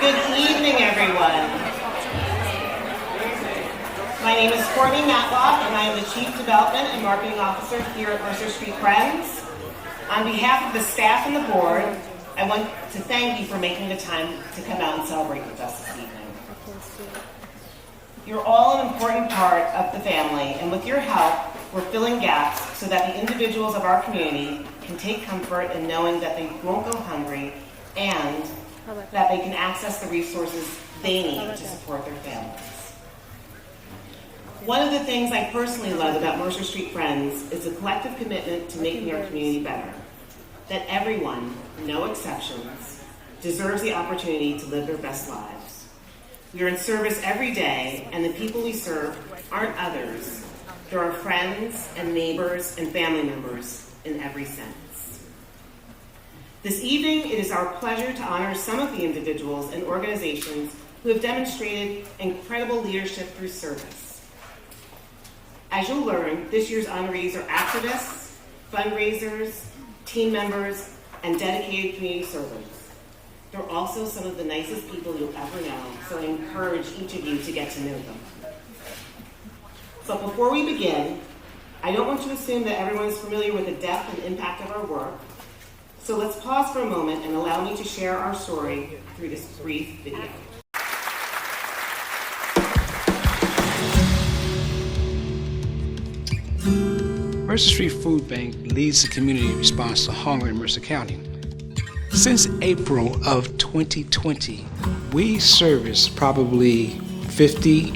Good evening, everyone. My name is Courtney Matlock, and I am the Chief Development and Marketing Officer here at Mercer Street Friends. On behalf of the staff and the board, I want to thank you for making the time to come out and celebrate with us this evening. You're all an important part of the family, and with your help, we're filling gaps so that the individuals of our community can take comfort in knowing that they won't go hungry and that they can access the resources they need to support their families. One of the things I personally love about Mercer Street Friends is the collective commitment to making our community better. That everyone, no exceptions, deserves the opportunity to live their best lives. We are in service every day, and the people we serve aren't others. They're our friends and neighbors and family members in every sense. This evening, it is our pleasure to honor some of the individuals and organizations who have demonstrated incredible leadership through service. As you'll learn, this year's honorees are activists, fundraisers, team members, and dedicated community servants. They're also some of the nicest people you'll ever know, so I encourage each of you to get to know them. But before we begin, I don't want to assume that everyone is familiar with the depth and impact of our work. So let's pause for a moment and allow me to share our story through this brief video. Mercer Street Food Bank leads the community response to hunger in Mercer County. Since April of 2020, we service probably 50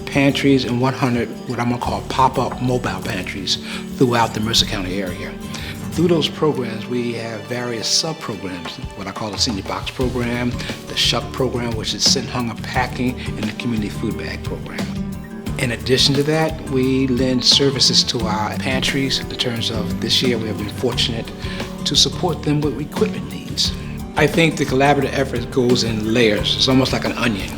pantries and 100 what I'm going to call pop-up mobile pantries throughout the Mercer County area. Through those programs, we have various sub-programs, what I call the Senior Box Program, the SHUCK Program, which is Send Hunger Packing, and the Community Food Bag Program. In addition to that, we lend services to our pantries. In terms of this year, we have been fortunate to support them with equipment needs. I think the collaborative effort goes in layers. It's almost like an onion.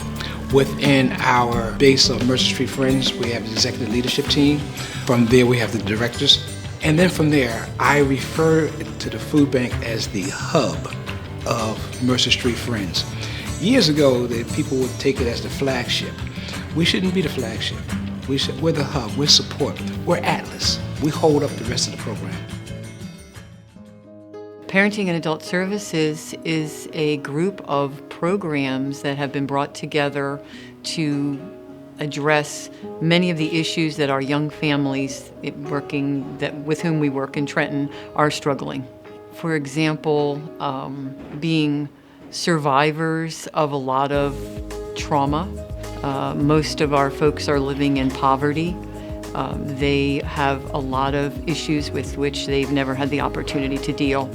Within our base of Mercer Street Friends, we have the executive leadership team. From there, we have the directors. And then from there, I refer to the food bank as the hub of Mercer Street Friends. Years ago, the people would take it as the flagship. We shouldn't be the flagship. We're the hub, we're support, we're Atlas. We hold up the rest of the program. Parenting and Adult Services is a group of programs that have been brought together to address many of the issues that our young families with whom we work in Trenton are struggling. For example, being survivors of a lot of trauma. Most of our folks are living in poverty. They have a lot of issues with which they've never had the opportunity to deal.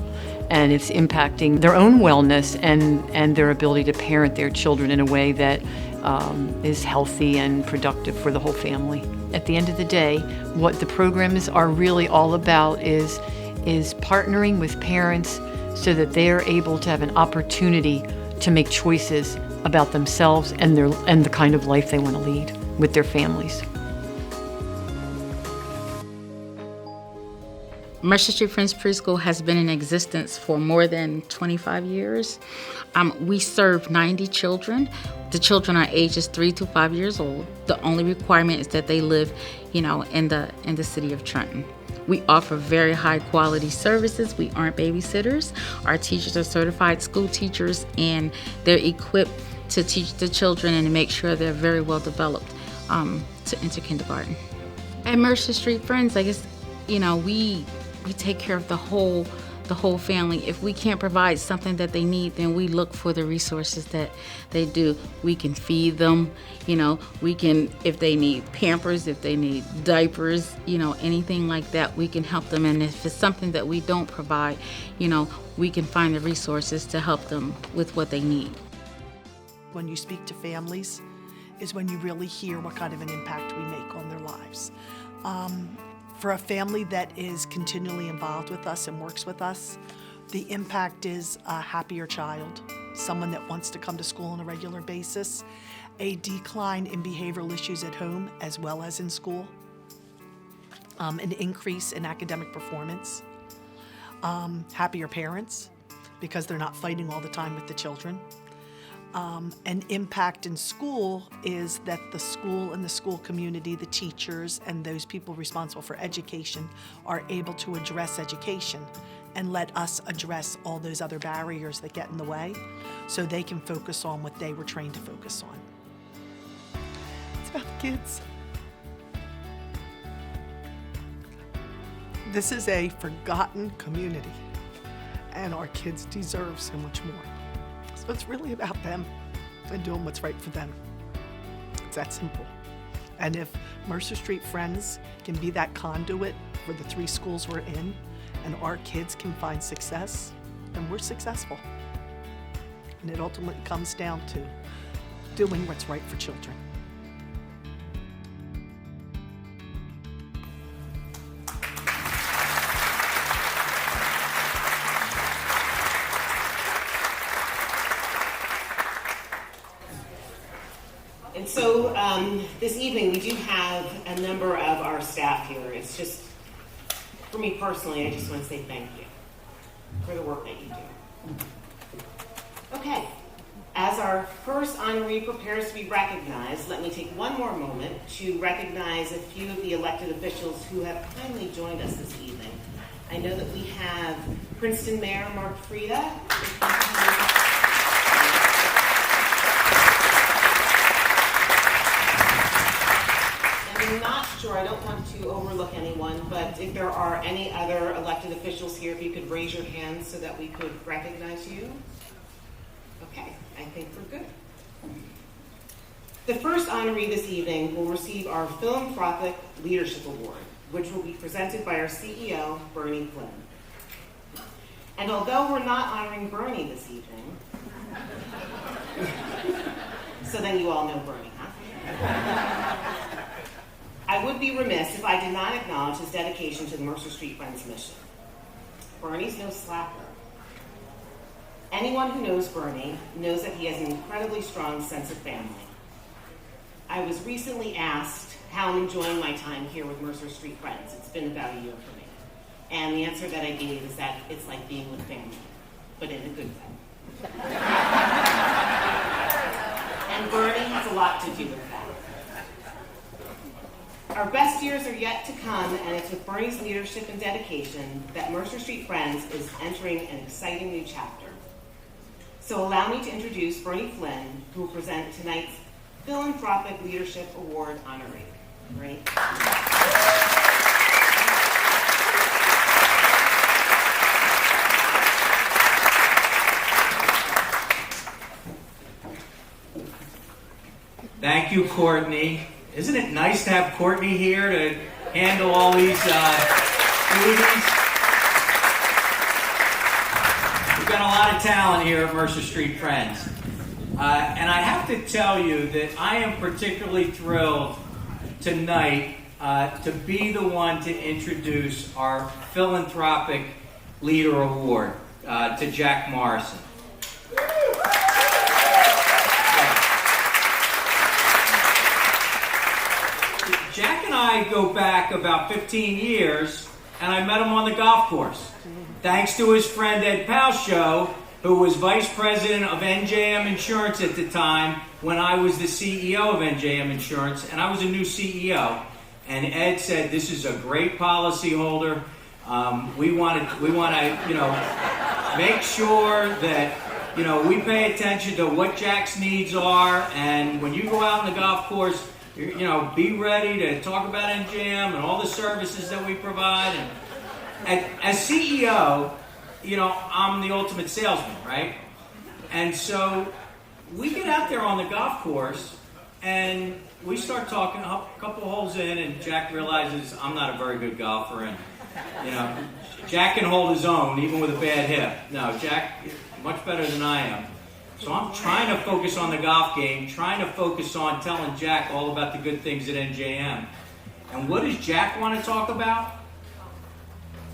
And it's impacting their own wellness and their ability to parent their children in a way that is healthy and productive for the whole family. At the end of the day, what the programs are really all about is partnering with parents so that they are able to have an opportunity to make choices about themselves and the kind of life they want to lead with their families. Mercer Street Friends Preschool has been in existence for more than 25 years. We serve 90 children. The children are ages 3 to 5 years old. The only requirement is that they live, in the city of Trenton. We offer very high quality services. We aren't babysitters. Our teachers are certified school teachers, and they're equipped to teach the children and to make sure they're very well developed to enter kindergarten. At Mercer Street Friends, I guess, we take care of the whole family. If we can't provide something that they need, then we look for the resources that they do. We can feed them, we can, if they need Pampers, if they need diapers, anything like that, we can help them. And if it's something that we don't provide, we can find the resources to help them with what they need. When you speak to families is when you really hear what kind of an impact we make on their lives. For a family that is continually involved with us and works with us, the impact is a happier child, someone that wants to come to school on a regular basis, a decline in behavioral issues at home as well as in school, an increase in academic performance, happier parents because they're not fighting all the time with the children, An impact in school is that the school and the school community, the teachers, and those people responsible for education are able to address education and let us address all those other barriers that get in the way so they can focus on what they were trained to focus on. It's about the kids. This is a forgotten community, and our kids deserve so much more. So it's really about them and doing what's right for them. It's that simple. And if Mercer Street Friends can be that conduit for the 3 schools we're in, and our kids can find success, then we're successful. And it ultimately comes down to doing what's right for children. And so this evening we do have a number of our staff here. It's just, for me personally, I just want to say thank you for the work that you do. Okay, as our first honoree prepares to be recognized, let me take one more moment to recognize a few of the elected officials who have kindly joined us this evening. I know that we have Princeton Mayor Mark Frieda. I'm not sure, I don't want to overlook anyone, but if there are any other elected officials here, if you could raise your hands so that we could recognize you. Okay, I think we're good. The first honoree this evening will receive our Philanthropic Leadership Award, which will be presented by our CEO, Bernie Flynn. And although we're not honoring Bernie this evening, so then you all know Bernie, huh? I would be remiss if I did not acknowledge his dedication to the Mercer Street Friends mission. Bernie's no slacker. Anyone who knows Bernie knows that he has an incredibly strong sense of family. I was recently asked how I'm enjoying my time here with Mercer Street Friends. It's been about a year for me. And the answer that I gave is that it's like being with family, but in a good way. And Bernie has a lot to do with that. Our best years are yet to come, and it's with Bernie's leadership and dedication that Mercer Street Friends is entering an exciting new chapter. So allow me to introduce Bernie Flynn, who will present tonight's Philanthropic Leadership Award honoree. Bernie. Thank you, Courtney. Isn't it nice to have Courtney here to handle all these duties? We've got a lot of talent here at Mercer Street Friends. And I have to tell you that I am particularly thrilled tonight to be the one to introduce our Philanthropic Leader Award to Jack Morrison. Jack and I go back about 15 years, and I met him on the golf course. Thanks to his friend Ed Palshow, who was vice president of NJM Insurance at the time when I was the CEO of NJM Insurance, and I was a new CEO. And Ed said, "This is a great policy holder. We want to, make sure that, we pay attention to what Jack's needs are. And when you go out on the golf course, be ready to talk about NJM and all the services that we provide." And as CEO, I'm the ultimate salesman, right? And so we get out there on the golf course and we start talking a couple holes in, and Jack realizes I'm not a very good golfer, and Jack can hold his own even with a bad hip. No, Jack is much better than I am. So I'm trying to focus on the golf game, trying to focus on telling Jack all about the good things at NJM. And what does Jack want to talk about?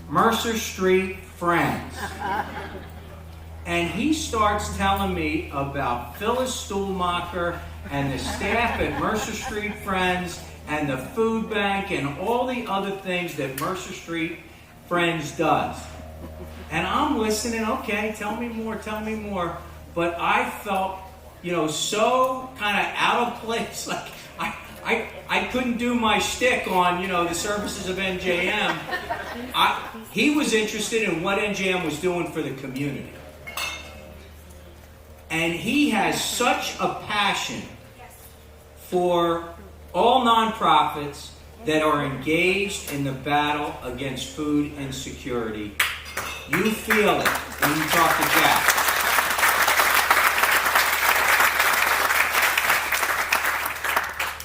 Mercer Street Friends. And he starts telling me about Phyllis Stuhlmacher and the staff at Mercer Street Friends and the food bank and all the other things that Mercer Street Friends does. And I'm listening, okay, tell me more. But I felt so kind of out of place. Like I couldn't do my shtick on, the services of NJM. He was interested in what NJM was doing for the community. And he has such a passion for all nonprofits that are engaged in the battle against food insecurity. You feel it when you talk to Jack.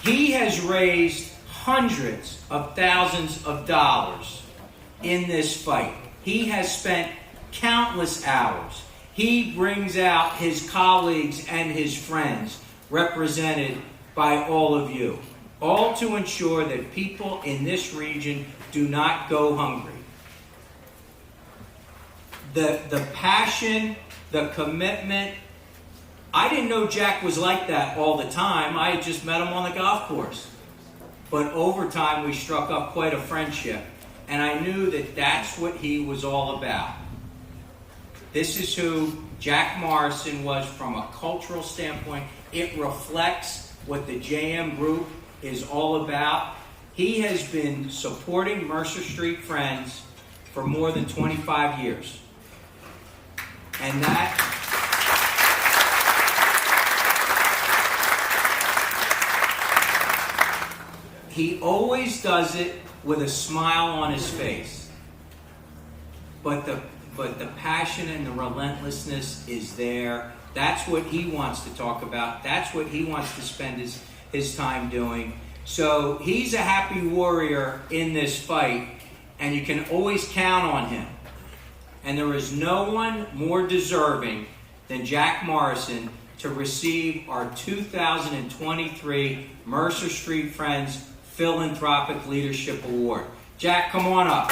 He has raised hundreds of thousands of dollars in this fight. He has spent countless hours. He brings out his colleagues and his friends, represented by all of you, all to ensure that people in this region do not go hungry. The passion, the commitment. I didn't know Jack was like that all the time. I had just met him on the golf course. But over time, we struck up quite a friendship. And I knew that that's what he was all about. This is who Jack Morrison was from a cultural standpoint. It reflects what the JM Group is all about. He has been supporting Mercer Street Friends for more than 25 years. And that... He always does it with a smile on his face. But the passion and the relentlessness is there. That's what he wants to talk about. That's what he wants to spend his time doing. So he's a happy warrior in this fight, and you can always count on him. And there is no one more deserving than Jack Morrison to receive our 2023 Mercer Street Friends Philanthropic Leadership Award. Jack, come on up.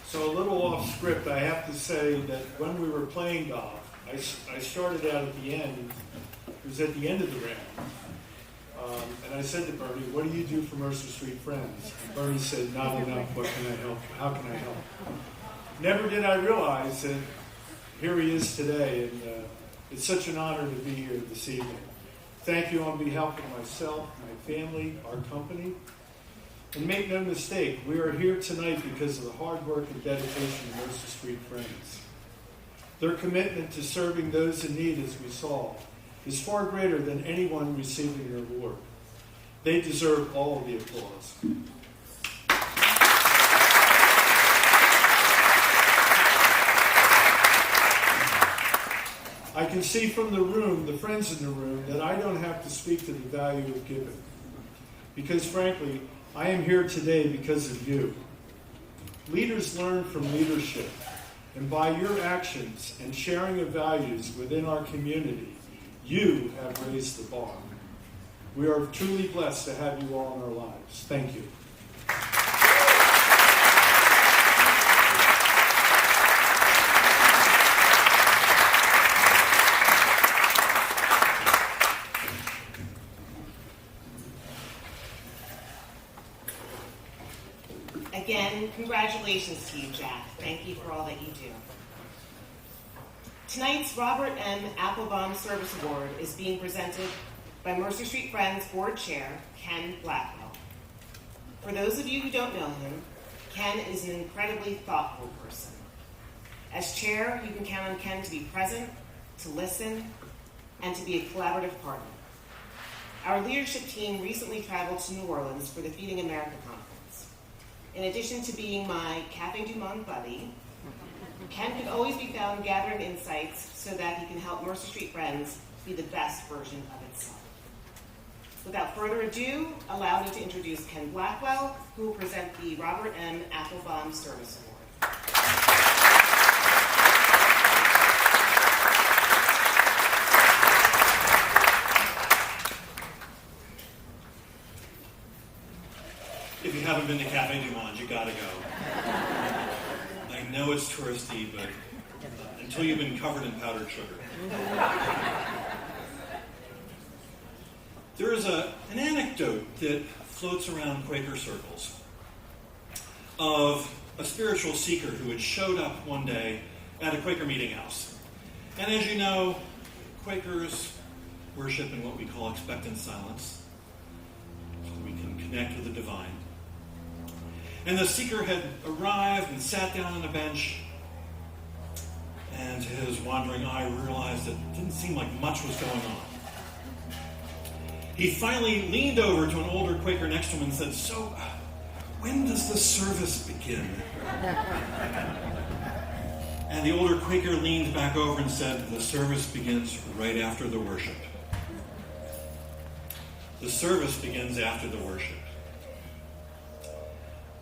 So a little off script, I have to say that when we were playing golf, I started out at the end. It was at the end of the round. And I said to Bernie, what do you do for Mercer Street Friends? And Bernie said, not enough. What can I help? How can I help? Never did I realize that here he is today. And it's such an honor to be here this evening. Thank you on behalf of myself, my family, our company. And make no mistake, we are here tonight because of the hard work and dedication of Mercer Street Friends. Their commitment to serving those in need, as we saw, is far greater than anyone receiving an award. They deserve all of the applause. I can see from the room, the friends in the room, that I don't have to speak to the value of giving. Because frankly, I am here today because of you. Leaders learn from leadership, and by your actions and sharing of values within our community, you have raised the bar. We are truly blessed to have you all in our lives. Thank you. Again, congratulations to you, Jack. Thank you for all that you do. Tonight's Robert M. Applebaum Service Award is being presented by Mercer Street Friends Board Chair, Ken Blackwell. For those of you who don't know him, Ken is an incredibly thoughtful person. As chair, you can count on Ken to be present, to listen, and to be a collaborative partner. Our leadership team recently traveled to New Orleans for the Feeding America Conference. In addition to being my Cafe du Monde buddy, Ken can always be found gathering insights so that he can help Mercer Street Friends be the best version of itself. Without further ado, allow me to introduce Ken Blackwell, who will present the Robert M. Applebaum Service Award. If you haven't been to Cafe Du Monde, you gotta go. I know it's touristy, but until you've been covered in powdered sugar. There is an anecdote that floats around Quaker circles of a spiritual seeker who had showed up one day at a Quaker meeting house. And as you know, Quakers worship in what we call expectant silence, so we can connect with the divine. And the seeker had arrived and sat down on a bench, and to his wandering eye realized that it didn't seem like much was going on. He finally leaned over to an older Quaker next to him and said, "So, when does the service begin?" And the older Quaker leaned back over and said, "The service begins right after the worship." The service begins after the worship.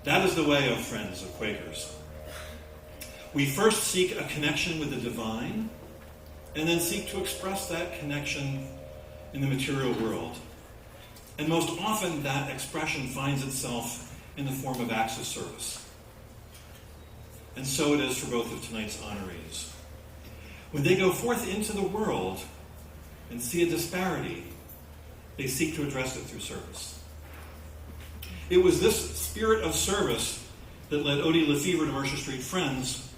That is the way of Friends of Quakers. We first seek a connection with the divine, and then seek to express that connection in the material world. And most often that expression finds itself in the form of acts of service. And so it is for both of tonight's honorees. When they go forth into the world and see a disparity, they seek to address it through service. It was this spirit of service that led Odie Lefevre to Mercer Street Friends,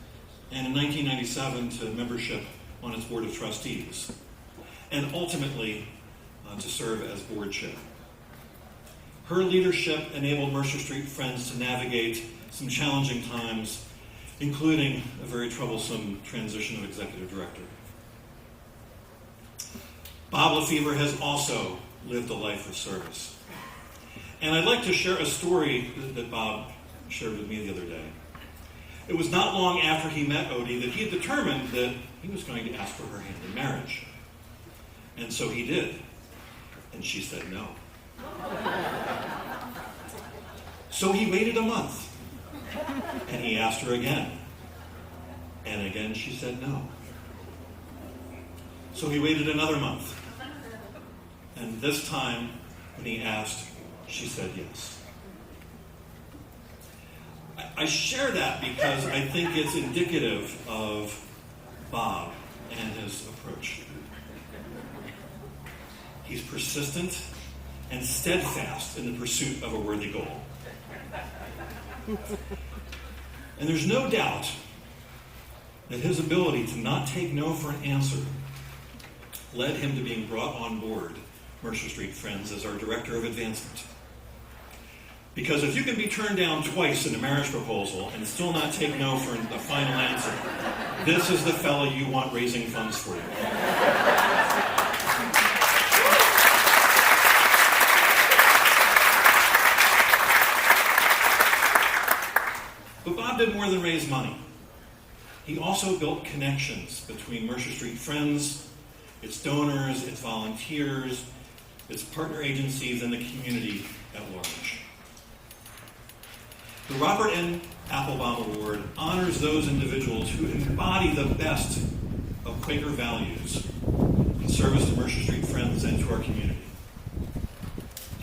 and in 1997 to membership on its board of trustees, and ultimately to serve as board chair. Her leadership enabled Mercer Street Friends to navigate some challenging times, including a very troublesome transition of executive director. Bob Lefevre has also lived a life of service. And I'd like to share a story that Bob shared with me the other day. It was not long after he met Odie that he had determined that he was going to ask for her hand in marriage. And so he did. And she said no. So he waited a month. And he asked her again. And again she said no. So he waited another month. And this time, when he asked, she said yes. I share that because I think it's indicative of Bob and his approach. He's persistent and steadfast in the pursuit of a worthy goal. And there's no doubt that his ability to not take no for an answer led him to being brought on board Mercer Street Friends as our Director of Advancement. Because if you can be turned down twice in a marriage proposal and still not take no for the final answer, this is the fellow you want raising funds for you. But Bob did more than raise money. He also built connections between Mercer Street Friends, its donors, its volunteers, its partner agencies, and the community at large. The Robert N. Applebaum Award honors those individuals who embody the best of Quaker values in service to Mercer Street Friends and to our community.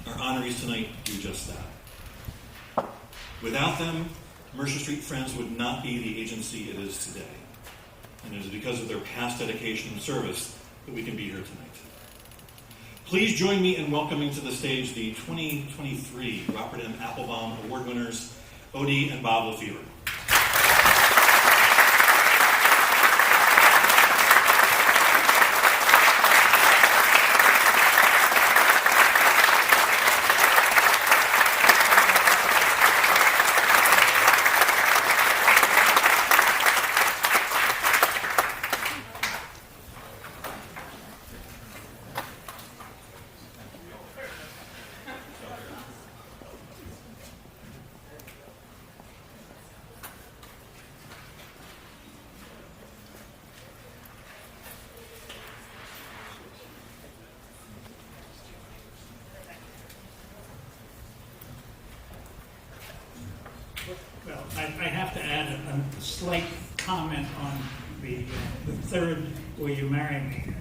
Our honorees tonight do just that. Without them, Mercer Street Friends would not be the agency it is today. And it is because of their past dedication and service that we can be here tonight. Please join me in welcoming to the stage the 2023 Robert M. Applebaum Award winners, Odie and Bob Lefevre. Well, I have to add a slight comment on the third, will you marry me?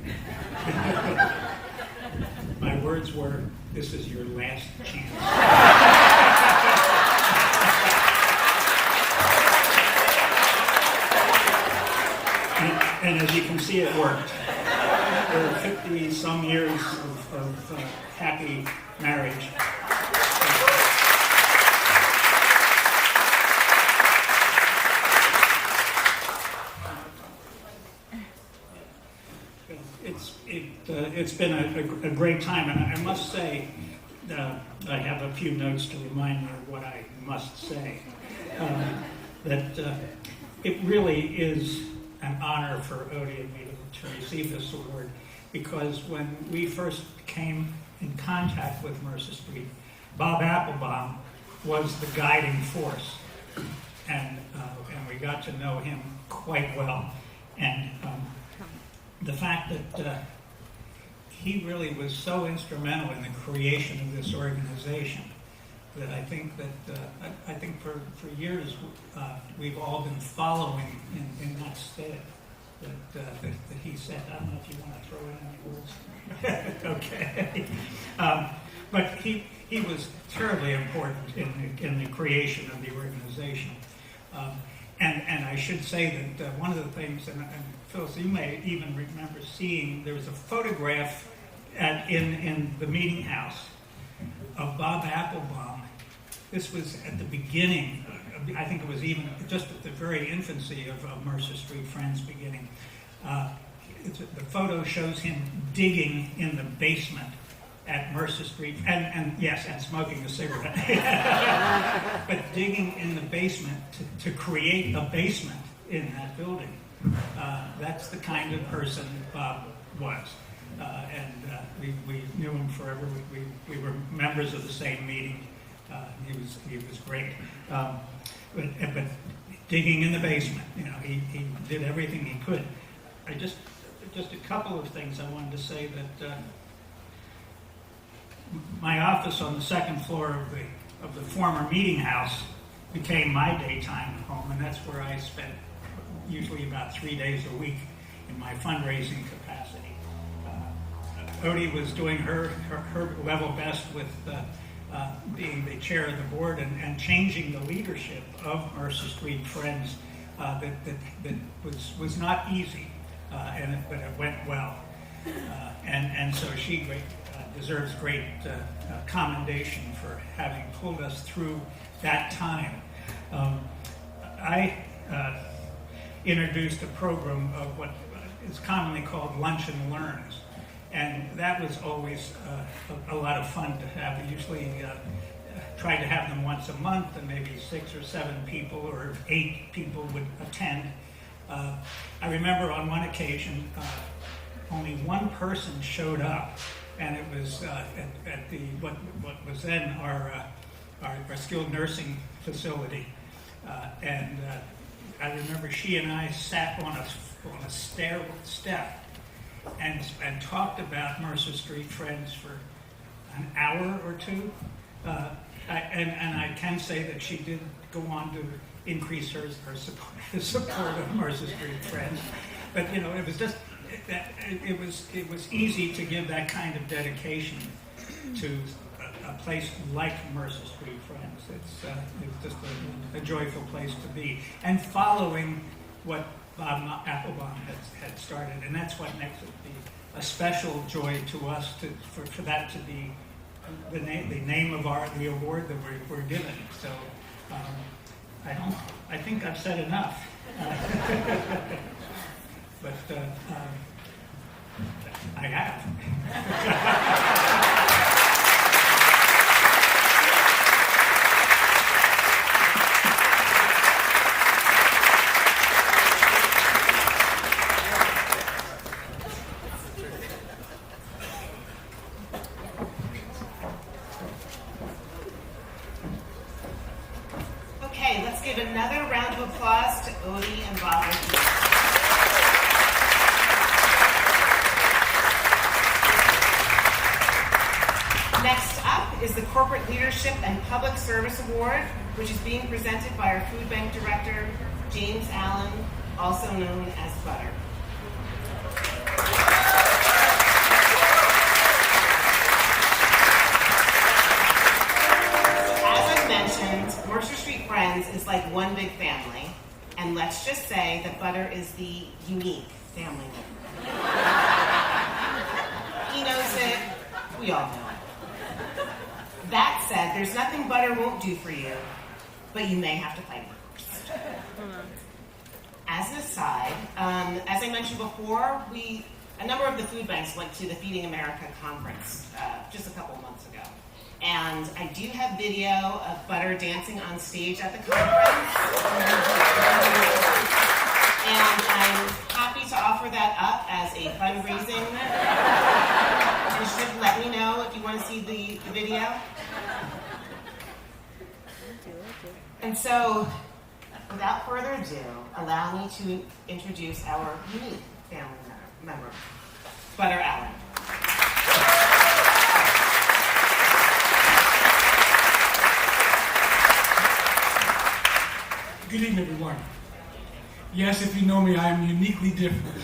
My words were, this is your last chance. it worked. For 50-some years of happy marriage. It's been a great time, and I must say, I have a few notes to remind me of what I must say. That it really is an honor for Odie and me to receive this award, because when we first came in contact with Mercer Street, Bob Applebaum was the guiding force, and we got to know him quite well, and the fact that he really was so instrumental in the creation of this organization that I think for years we've all been following in that stead that he set. I don't know if you want to throw in any words. Okay. But he was terribly important in the creation of the organization. And I should say that one of the things, and Phyllis, you may even remember seeing, there was a photograph in the meeting house of Bob Applebaum. This was at the beginning, I think it was even just at the very infancy of Mercer Street Friends beginning. The photo shows him digging in the basement at Mercer Street, and smoking a cigarette. But digging in the basement to create a basement in that building. That's the kind of person Bob was. We knew him forever. We were members of the same meeting. He was great. But digging in the basement, he did everything he could. Just a couple of things I wanted to say that my office on the second floor of the former meeting house became my daytime home, and that's where I spent usually about 3 days a week in my fundraising capacity. Odie was doing her level best with being the chair of the board and changing the leadership of Mercer Street Friends. That was not easy, but it went well. And so she deserves great commendation for having pulled us through that time. I introduced a program of what is commonly called Lunch and Learns, and that was always a lot of fun to have. We usually tried to have them once a month, and maybe 6 or 7 people or 8 people would attend. I remember on one occasion, only one person showed up, and it was at the what was then our skilled nursing facility, and I remember she and I sat on a step and talked about Mercer Street Friends for an hour or two, and I can say that she did go on to increase her support of Mercer Street Friends, but it was just. It was easy to give that kind of dedication to a place like Mercer Street Friends. It's just a joyful place to be, and following what Bob Applebaum had started, and that's what makes it be a special joy to us for that to be the name of the award that we're given. So I think I've said enough. But I have. Okay, let's give another round of applause to Odie and Bob. Next up is the Corporate Leadership and Public Service Award, which is being presented by our Food Bank Director, James Allen, also known as Butter. As I mentioned, Mercer Street Friends is like one big family, and let's just say that Butter is the unique family member. He knows it. We all know it. That said, there's nothing butter won't do for you, but you may have to fight it first. As an aside, as I mentioned before, a number of the food banks went to the Feeding America conference just a couple of months ago. And I do have video of Butter dancing on stage at the conference. And I'm happy to offer that up as a fundraising initiative. Let me know if you want to see the video. And so, without further ado, allow me to introduce our unique family member, Butter Allen. Good evening, everyone. Yes, if you know me, I am uniquely different,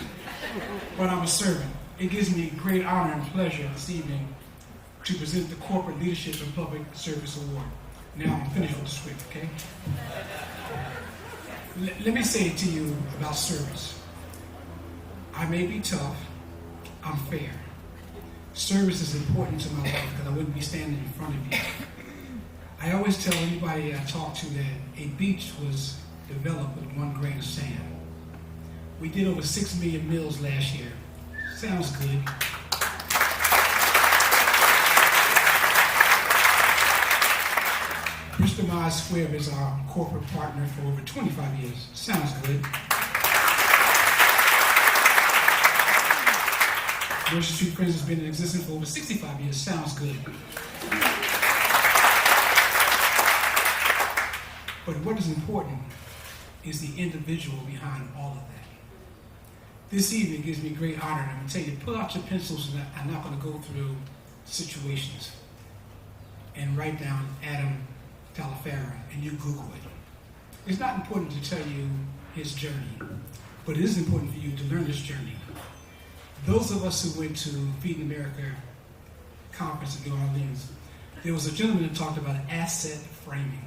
but I'm a servant. It gives me great honor and pleasure this evening to present the Corporate Leadership and Public Service Award. Now I'm finished with the script, okay? Let me say to you about service. I may be tough, I'm fair. Service is important to my life because I wouldn't be standing in front of you. I always tell anybody I talk to that a beach was developed with 1 grain of sand. We did over 6 million meals last year. Sounds good. Bristol Myers Squibb is our corporate partner for over 25 years. Sounds good. Mercer Street Friends has been in existence for over 65 years. Sounds good. But what is important is the individual behind all of that. This evening gives me great honor, and I'm going to tell you, pull out your pencils, and I'm not going to go through situations, and write down Adam Talafera, and you Google it. It's not important to tell you his journey, but it is important for you to learn his journey. Those of us who went to Feeding America conference in New Orleans, there was a gentleman that talked about asset framing.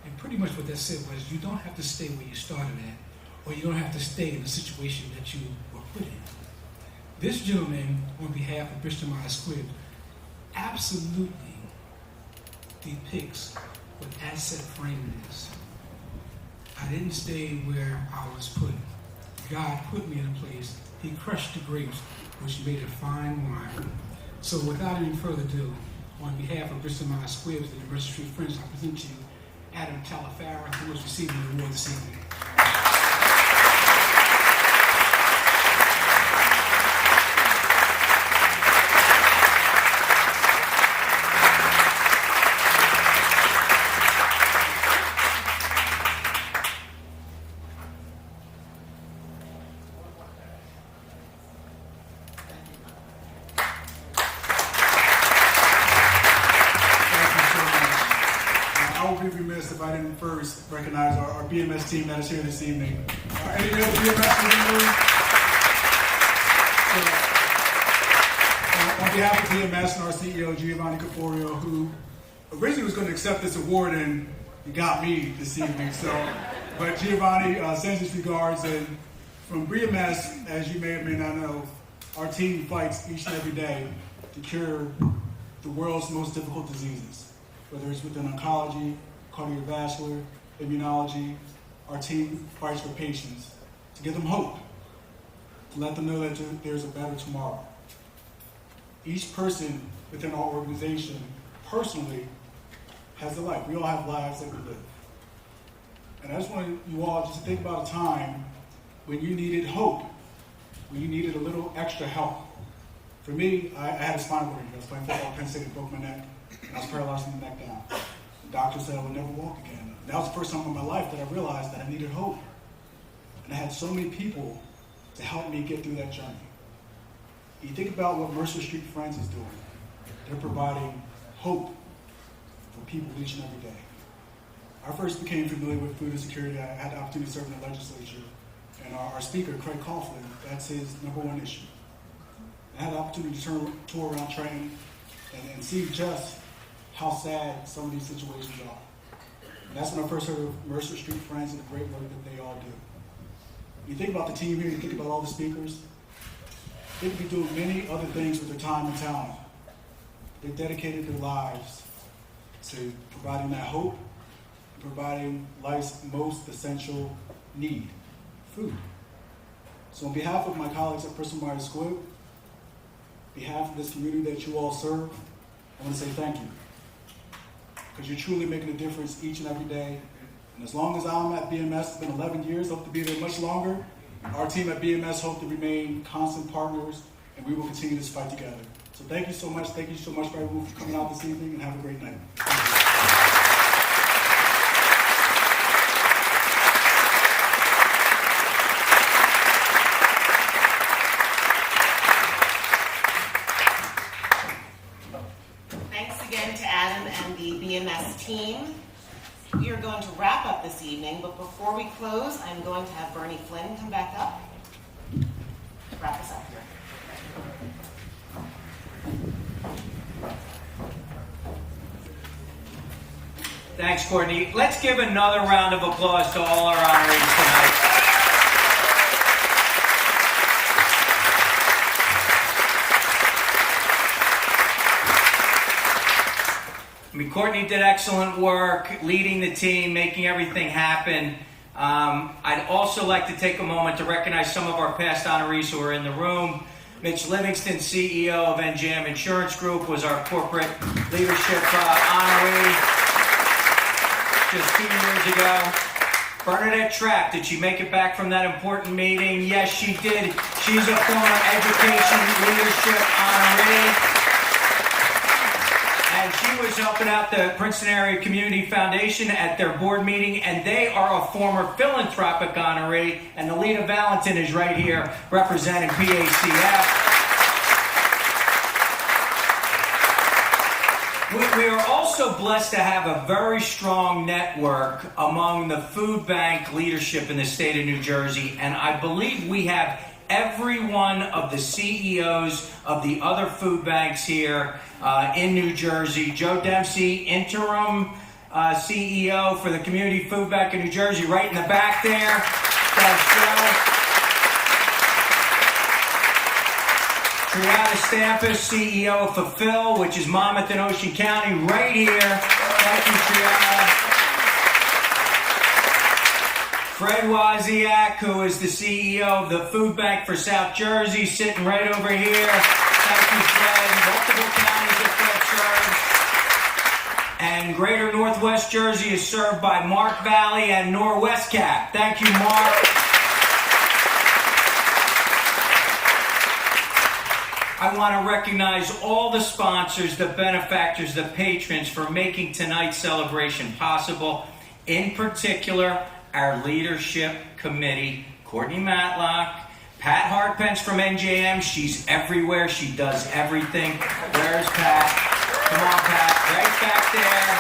And pretty much what that said was, you don't have to stay where you started at, or you don't have to stay in the situation that you were put in. This gentleman, on behalf of Bristol Myers Squibb, absolutely depicts what asset framing is. I didn't stay where I was put. God put me in a place. He crushed the grapes, which made a fine wine. So without any further ado, on behalf of Bristol Myers Squibb and the Mercer Street Friends, I present to you Adam Talafera, who is receiving the award this evening. If I didn't first recognize our BMS team that is here this evening. Any other BMS members? On behalf of BMS and our CEO, Giovanni Caforio, who originally was going to accept this award and got me this evening. But Giovanni sends his regards, and from BMS, as you may or may not know, our team fights each and every day to cure the world's most difficult diseases, whether it's within oncology, cardiovascular, immunology. Our team fights for patients to give them hope, to let them know that there's a better tomorrow. Each person within our organization personally has a life. We all have lives that we live. And I just want you all just to think about a time when you needed hope, when you needed a little extra help. For me, I had a spinal cord injury. I was playing football at Penn State, broke my neck, and I was paralyzed from the neck down. The doctor said I would never walk again. That was the first time in my life that I realized that I needed hope. And I had so many people to help me get through that journey. You think about what Mercer Street Friends is doing. They're providing hope for people each and every day. I first became familiar with food insecurity. I had the opportunity to serve in the legislature. And our speaker, Craig Coughlin, that's his #1 issue. I had the opportunity to tour around Trenton and see just how sad some of these situations are. And that's when I first heard of Mercer Street Friends and the great work that they all do. You think about the team here, you think about all the speakers. They could be doing many other things with their time and talent. They dedicated their lives to providing that hope, providing life's most essential need, food. So on behalf of my colleagues at Bristol Myers Squibb, on behalf of this community that you all serve, I want to say thank you. Because you're truly making a difference each and every day. And as long as I'm at BMS, it's been 11 years, hope to be there much longer. Our team at BMS hope to remain constant partners, and we will continue this fight together. So thank you so much. Thank you so much for everyone for coming out this evening, and have a great night. Thanks again to Adam and the BMS team. We are going to wrap up this evening, but before we close, I'm going to have Bernie Flynn come back up. Wrap us up here. Thanks, Courtney. Let's give another round of applause to all our honorees tonight. I mean, Courtney did excellent work leading the team, making everything happen. I'd also like to take a moment to recognize some of our past honorees who are in the room. Mitch Livingston, CEO of NJM Insurance Group, was our corporate leadership honoree just 2 years ago. Bernadette Trapp, did she make it back from that important meeting? Yes, she did. She's a former education leadership honoree. And she was helping out the Princeton Area Community Foundation at their board meeting, and they are a former philanthropic honoree, and Alita Valentin is right here representing PACF. We are also blessed to have a very strong network among the food bank leadership in the state of New Jersey, and I believe we have every one of the CEOs of the other food banks here in New Jersey. Joe Dempsey, interim CEO for the Community Food Bank in New Jersey, right in the back there. Thanks, Joe. Triana Stampis, CEO of Fulfill, which is Monmouth and Ocean County, right here. Thank you, Triana. Fred Wozniak, who is the CEO of the Food Bank for South Jersey, sitting right over here. Thank you, Fred. Multiple counties that Fred serves. And Greater Northwest Jersey is served by Mark Valley and Norwest Cap. Thank you, Mark. I want to recognize all the sponsors, the benefactors, the patrons for making tonight's celebration possible. In particular, our leadership committee, Courtney Matlock, Pat Hartpence from NJM. She's everywhere. She does everything. Where's Pat? Come on, Pat. Right back there.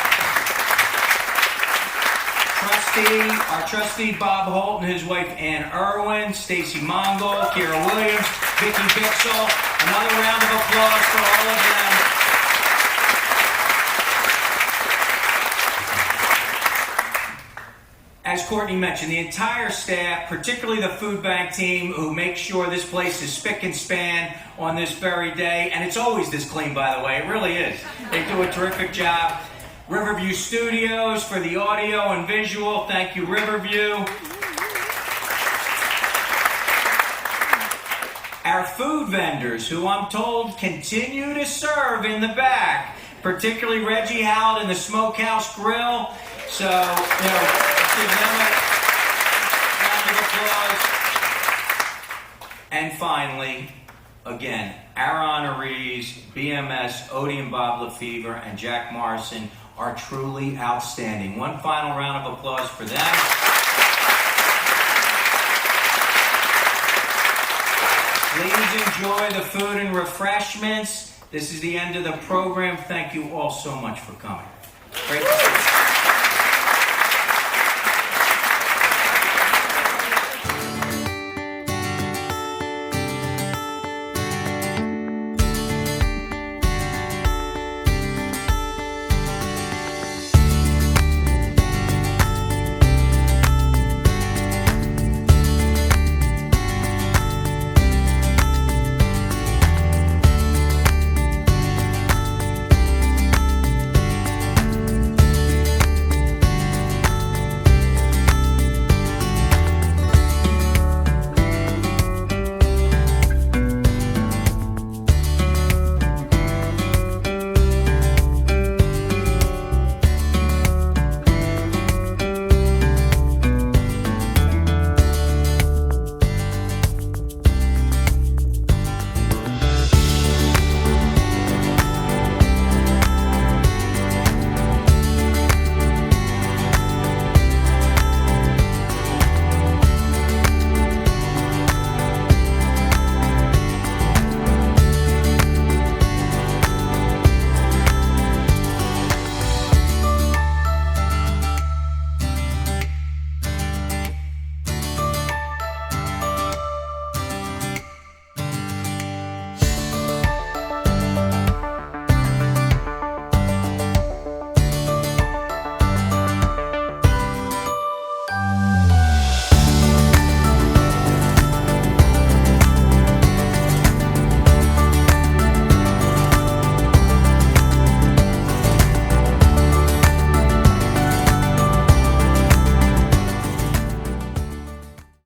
Our trustee, Bob Holt, and his wife, Ann Irwin, Stacy Mongol, Kira Williams, Vicki Bixel. Another round of applause for all of them. As Courtney mentioned, the entire staff, particularly the food bank team, who make sure this place is spick and span on this very day. And it's always this clean, by the way. It really is. They do a terrific job. Riverview Studios for the audio and visual. Thank you, Riverview. Our food vendors, who I'm told continue to serve in the back, particularly Reggie Howard and the Smokehouse Grill. So, give them a round of applause. And finally, again, our honorees, BMS, Odie and Bob Lefevre, and Jack Morrison, are truly outstanding. One final round of applause for them. Please enjoy the food and refreshments. This is the end of the program. Thank you all so much for coming. Great to see you.